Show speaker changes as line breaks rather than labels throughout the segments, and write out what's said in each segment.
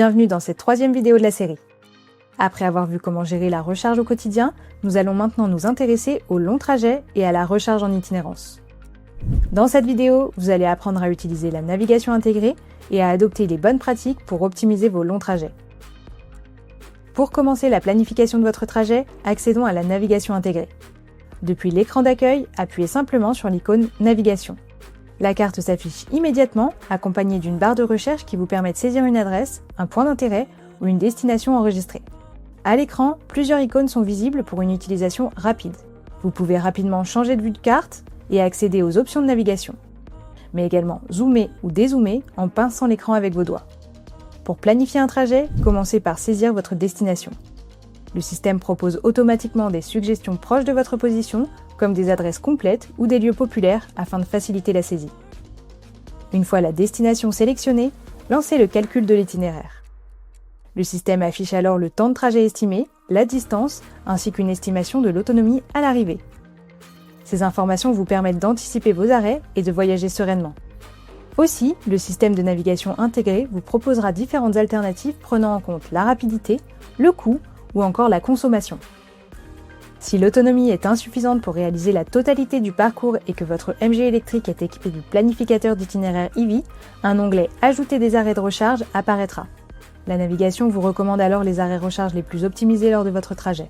Bienvenue dans cette troisième vidéo de la série. Après avoir vu comment gérer la recharge au quotidien, nous allons maintenant nous intéresser aux longs trajets et à la recharge en itinérance. Dans cette vidéo, vous allez apprendre à utiliser la navigation intégrée et à adopter les bonnes pratiques pour optimiser vos longs trajets. Pour commencer la planification de votre trajet, accédons à la navigation intégrée. Depuis l'écran d'accueil, appuyez simplement sur l'icône Navigation. La carte s'affiche immédiatement, accompagnée d'une barre de recherche qui vous permet de saisir une adresse, un point d'intérêt ou une destination enregistrée. À l'écran, plusieurs icônes sont visibles pour une utilisation rapide. Vous pouvez rapidement changer de vue de carte et accéder aux options de navigation, mais également zoomer ou dézoomer en pinçant l'écran avec vos doigts. Pour planifier un trajet, commencez par saisir votre destination. Le système propose automatiquement des suggestions proches de votre position, comme des adresses complètes ou des lieux populaires afin de faciliter la saisie. Une fois la destination sélectionnée, lancez le calcul de l'itinéraire. Le système affiche alors le temps de trajet estimé, la distance, ainsi qu'une estimation de l'autonomie à l'arrivée. Ces informations vous permettent d'anticiper vos arrêts et de voyager sereinement. Aussi, le système de navigation intégré vous proposera différentes alternatives prenant en compte la rapidité, le coût ou encore la consommation. Si l'autonomie est insuffisante pour réaliser la totalité du parcours et que votre MG électrique est équipé du planificateur d'itinéraire EV, un onglet « Ajouter des arrêts de recharge » apparaîtra. La navigation vous recommande alors les arrêts recharge les plus optimisés lors de votre trajet.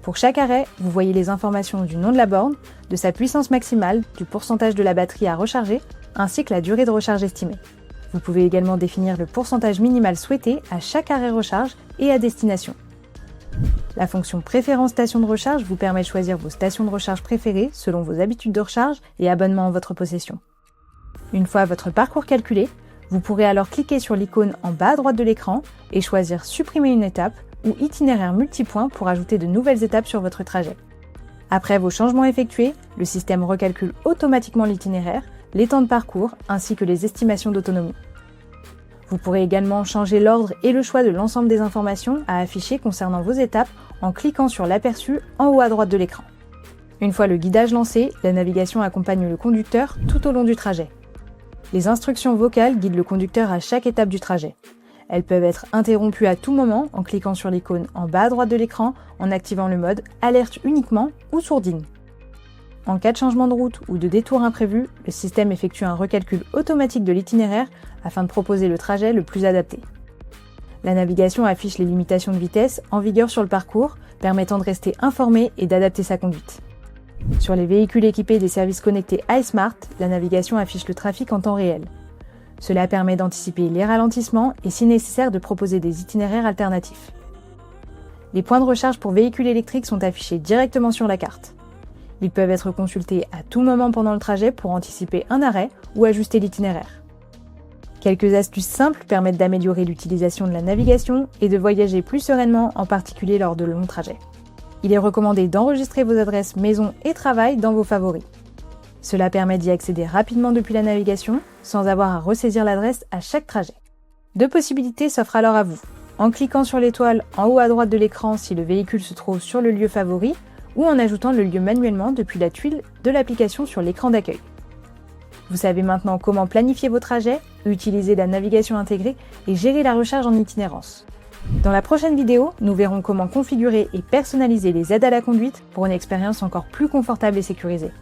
Pour chaque arrêt, vous voyez les informations du nom de la borne, de sa puissance maximale, du pourcentage de la batterie à recharger, ainsi que la durée de recharge estimée. Vous pouvez également définir le pourcentage minimal souhaité à chaque arrêt recharge et à destination. La fonction Préférence station de recharge vous permet de choisir vos stations de recharge préférées selon vos habitudes de recharge et abonnements en votre possession. Une fois votre parcours calculé, vous pourrez alors cliquer sur l'icône en bas à droite de l'écran et choisir Supprimer une étape ou Itinéraire multipoint pour ajouter de nouvelles étapes sur votre trajet. Après vos changements effectués, le système recalcule automatiquement l'itinéraire, les temps de parcours ainsi que les estimations d'autonomie. Vous pourrez également changer l'ordre et le choix de l'ensemble des informations à afficher concernant vos étapes en cliquant sur l'aperçu en haut à droite de l'écran. Une fois le guidage lancé, la navigation accompagne le conducteur tout au long du trajet. Les instructions vocales guident le conducteur à chaque étape du trajet. Elles peuvent être interrompues à tout moment en cliquant sur l'icône en bas à droite de l'écran en activant le mode « Alerte uniquement » ou « Sourdine ». En cas de changement de route ou de détour imprévu, le système effectue un recalcul automatique de l'itinéraire afin de proposer le trajet le plus adapté. La navigation affiche les limitations de vitesse en vigueur sur le parcours, permettant de rester informé et d'adapter sa conduite. Sur les véhicules équipés des services connectés iSmart, la navigation affiche le trafic en temps réel. Cela permet d'anticiper les ralentissements et si nécessaire de proposer des itinéraires alternatifs. Les points de recharge pour véhicules électriques sont affichés directement sur la carte. Ils peuvent être consultés à tout moment pendant le trajet pour anticiper un arrêt ou ajuster l'itinéraire. Quelques astuces simples permettent d'améliorer l'utilisation de la navigation et de voyager plus sereinement, en particulier lors de longs trajets. Il est recommandé d'enregistrer vos adresses maison et travail dans vos favoris. Cela permet d'y accéder rapidement depuis la navigation, sans avoir à ressaisir l'adresse à chaque trajet. Deux possibilités s'offrent alors à vous. En cliquant sur l'étoile en haut à droite de l'écran si le véhicule se trouve sur le lieu favori, ou en ajoutant le lieu manuellement depuis la tuile de l'application sur l'écran d'accueil. Vous savez maintenant comment planifier vos trajets, utiliser la navigation intégrée et gérer la recharge en itinérance. Dans la prochaine vidéo, nous verrons comment configurer et personnaliser les aides à la conduite pour une expérience encore plus confortable et sécurisée.